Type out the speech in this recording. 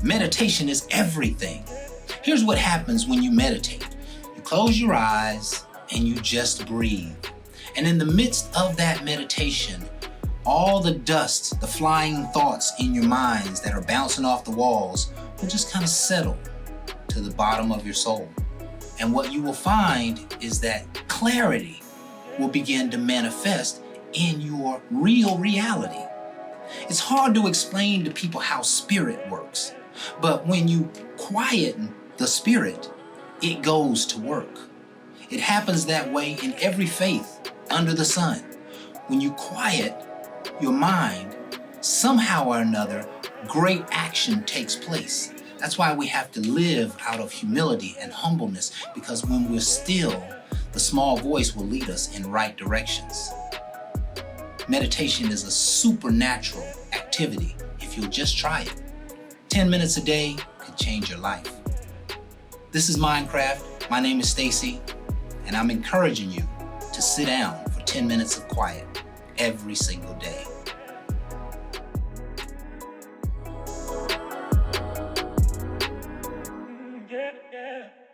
Meditation is everything. Here's what happens when you meditate. You close your eyes and you just breathe. And in the midst of that meditation, all the dust, the flying thoughts in your minds that are bouncing off the walls will just kind of settle to the bottom of your soul. And what you will find is that clarity will begin to manifest in your real reality. It's hard to explain to people how spirit works, but when you quieten the spirit, it goes to work. It happens that way in every faith under the sun. When you quiet your mind, somehow or another, great action takes place. That's why we have to live out of humility and humbleness, because when we're still, the small voice will lead us in right directions. Meditation is a supernatural activity if you'll just try it. 10 minutes a day could change your life. This is Mindcraft. My name is Stacy, and I'm encouraging you to sit down for 10 minutes of quiet every single day. Yeah.